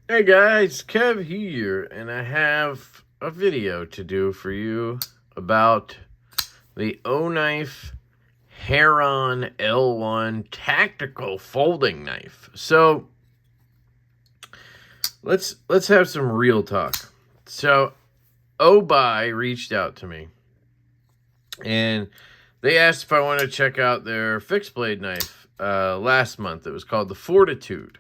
Hey guys, Kev here, and I have a video to do for you about the OKnife Heron L1 tactical folding knife. So let's have some real talk. So OBuy reached out to me, and they asked if I want to check out their fixed blade knife last month. It was called the Fortitude.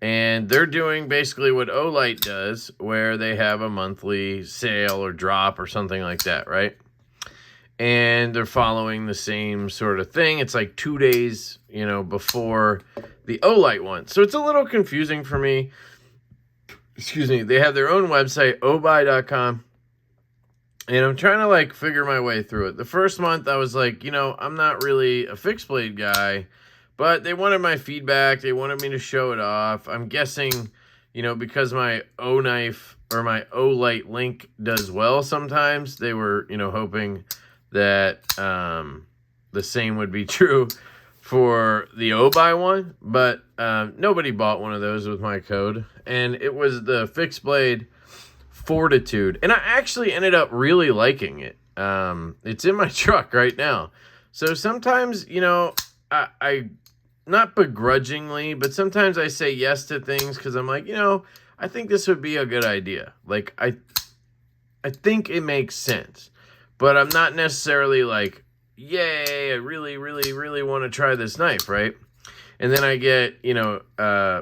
And they're doing basically what Olight does, where they have a monthly sale or drop or something like that, right? And they're following the same sort of thing. It's like 2 days, before the Olight one. So it's a little confusing for me. Excuse me. They have their own website, obuy.com. And I'm trying to figure my way through it. The first month I was like, I'm not really a fixed blade guy. But they wanted my feedback. They wanted me to show it off. I'm guessing, because my OKnife or my Olight link does well sometimes, they were, hoping that the same would be true for the OBuy one. But nobody bought one of those with my code. And it was the fixed blade Fortitude. And I actually ended up really liking it. It's in my truck right now. So sometimes, I not begrudgingly, but sometimes I say yes to things because I'm like, I think this would be a good idea. I think it makes sense. But I'm not necessarily like, yay, I really, really, really want to try this knife, right? And then I get,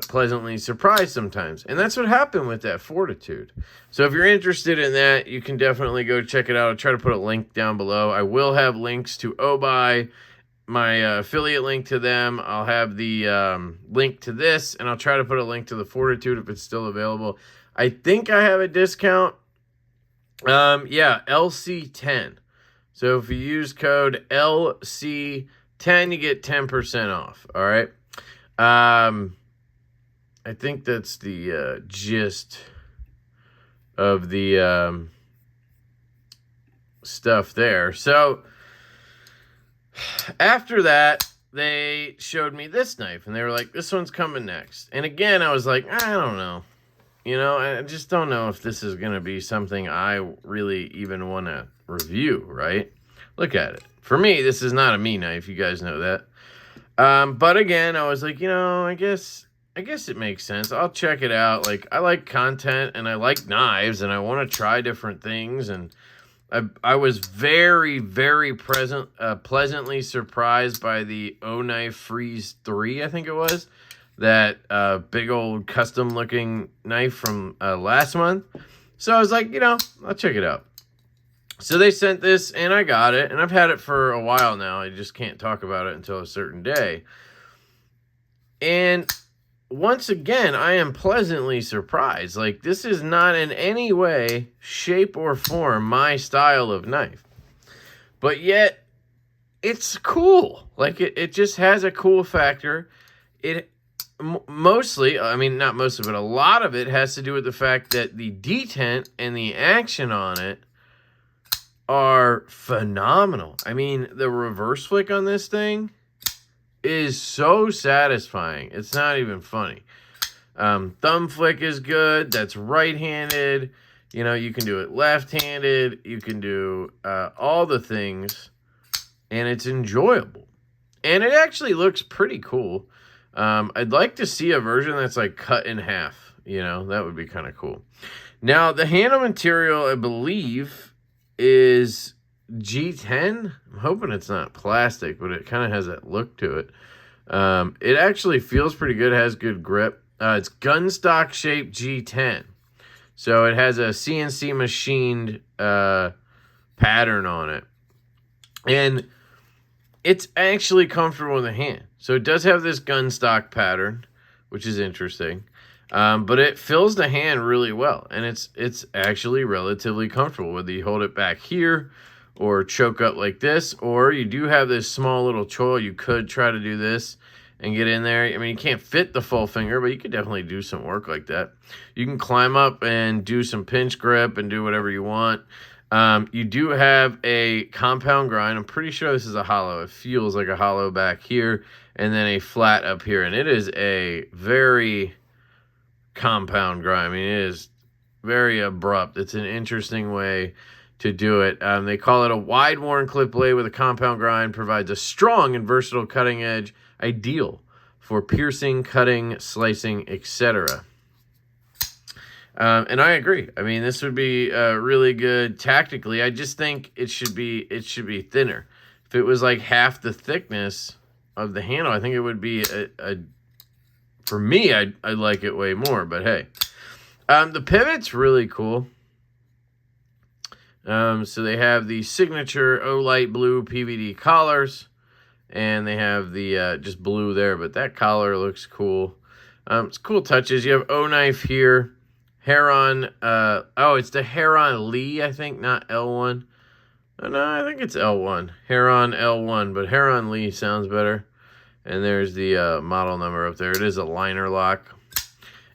pleasantly surprised sometimes. And that's what happened with that Fortitude. So if you're interested in that, you can definitely go check it out. I'll try to put a link down below. I will have links to OBuy, my affiliate link to them. I'll have the link to this, and I'll try to put a link to the Fortitude if it's still available. I think I have a discount. Yeah, LC10. So if you use code LC10, you get 10% off. All right. I think that's the gist of the stuff there. So after that, they showed me this knife, and they were like, this one's coming next. And again, I was like, I don't know. I just don't know if this is going to be something I really even want to review, right? Look at it. For me, this is not a me knife. You guys know that. But again, I was like, I guess it makes sense. I'll check it out. I like content, and I like knives, and I want to try different things, and I was very, very pleasantly surprised by the OKnife Freeze 3, I think it was. That big old custom-looking knife from last month. So I was like, I'll check it out. So they sent this, and I got it, and I've had it for a while now. I just can't talk about it until a certain day. And once again, I am pleasantly surprised. This is not in any way, shape, or form my style of knife. But yet, it's cool. It just has a cool factor. It mostly, not most of it, a lot of it has to do with the fact that the detent and the action on it are phenomenal. The reverse flick on this thing is so satisfying. It's not even funny. Thumb flick is good. That's right-handed. You can do it left-handed. You can do all the things, and it's enjoyable. And it actually looks pretty cool. I'd like to see a version that's cut in half. That would be kind of cool. Now, the handle material, I believe, is G10. I'm hoping it's not plastic, but it kind of has that look to it. It actually feels pretty good. It has good grip. It's gunstock shaped G10. So it has a CNC machined pattern on it. And it's actually comfortable in the hand. So it does have this gunstock pattern, which is interesting. But it fills the hand really well. And it's actually relatively comfortable, whether you hold it back here or choke up like this, or you do have this small little choil. You could try to do this and get in there. You can't fit the full finger, but you could definitely do some work like that. You can climb up and do some pinch grip and do whatever you want. You do have a compound grind. I'm pretty sure this is a hollow. It feels like a hollow back here, and then a flat up here. And it is a very compound grind. I mean, it is very abrupt. It's an interesting way to do it. They call it a wide worn clip blade with a compound grind, provides a strong and versatile cutting edge, ideal for piercing, cutting, slicing, etc. And I agree. I mean, this would be really good tactically. I just think it should be thinner. If it was like half the thickness of the handle, I think it would be for me, I like it way more. But hey, the pivot's really cool. So they have the signature O light blue PVD collars, and they have the just blue there, but that collar looks cool. It's cool touches. You have OKnife here. Heron, it's the Heron Lee, I think, not L1. No, I think it's L1. Heron L1, but Heron Lee sounds better. And there's the model number up there. It is a liner lock.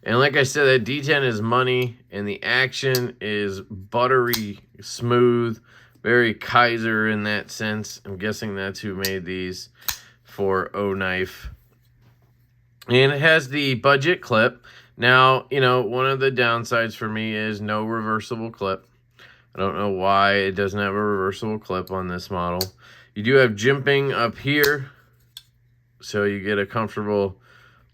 And like I said, that D10 is money, and the action is buttery smooth, very Kaiser in that sense. I'm guessing that's who made these for OKnife. And it has the budget clip. Now, you know, one of the downsides for me is no reversible clip. I don't know why it doesn't have a reversible clip on this model. You do have jimping up here, so you get a comfortable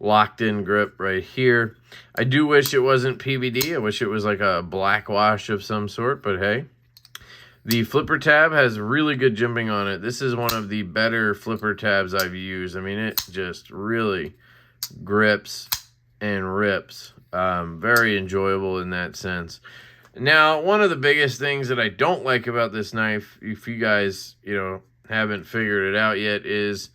locked-in grip right here. I do wish it wasn't PVD. I wish it was like a black wash of some sort, but hey. The flipper tab has really good jimping on it. This is one of the better flipper tabs I've used. I mean, it just really grips and rips. Very enjoyable in that sense. Now, one of the biggest things that I don't like about this knife, if you guys, you know, haven't figured it out yet, is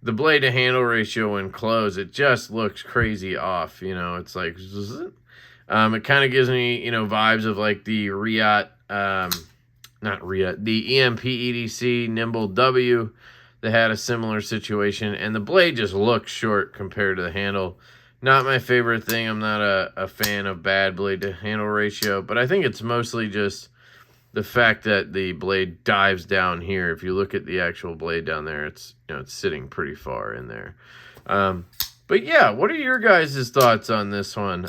the blade to handle ratio when closed. It just looks crazy off. You know, it's like, it kind of gives me, you know, vibes of like the the EMP EDC Nimble W that had a similar situation, and the blade just looks short compared to the handle. Not my favorite thing. I'm not a fan of bad blade to handle ratio, but I think it's mostly just the fact that the blade dives down here. If you look at the actual blade down there, it's, you know, it's sitting pretty far in there. But yeah, what are your guys' thoughts on this one?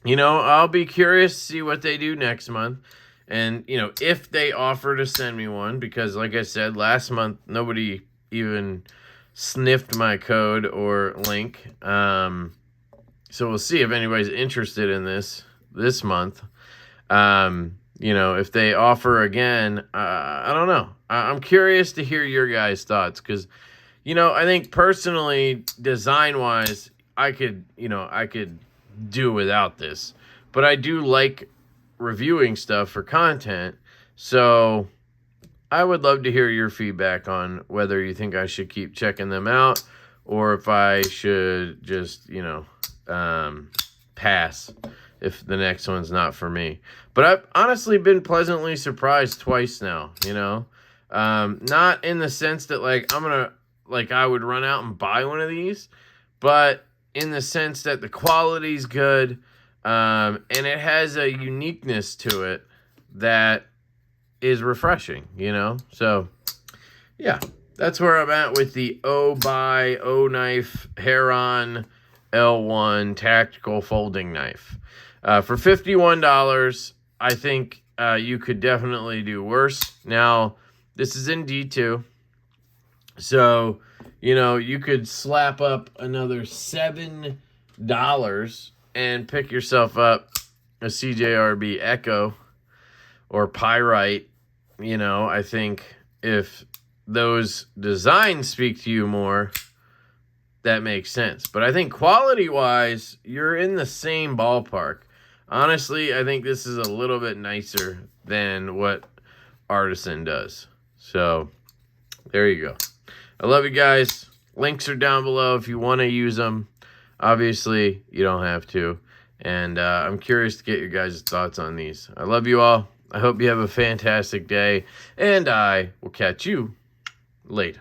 You know, I'll be curious to see what they do next month. And, you know, if they offer to send me one, because like I said, last month, nobody even sniffed my code or link. So we'll see if anybody's interested in this month. You know, if they offer again, I don't know. I'm curious to hear your guys' thoughts, because, you know, I think personally, design-wise, I could do without this. But I do like reviewing stuff for content, so I would love to hear your feedback on whether you think I should keep checking them out, or if I should just, you know, pass if the next one's not for me. But I've honestly been pleasantly surprised twice now, you know. Not in the sense that, like, I would run out and buy one of these, but in the sense that the quality's good, and it has a uniqueness to it that is refreshing, you know. So yeah, that's where I'm at with the OKnife Heron L1 tactical folding knife. For $51, I think you could definitely do worse. Now, this is in D2, so, you know, you could slap up another $7 and pick yourself up a CJRB Echo or Pyrite. You know, I think if those designs speak to you more, that makes sense. But I think quality-wise, you're in the same ballpark. Honestly, I think this is a little bit nicer than what Artisan does. So, there you go. I love you guys. Links are down below if you want to use them. Obviously, you don't have to. And I'm curious to get your guys' thoughts on these. I love you all. I hope you have a fantastic day. And I will catch you later.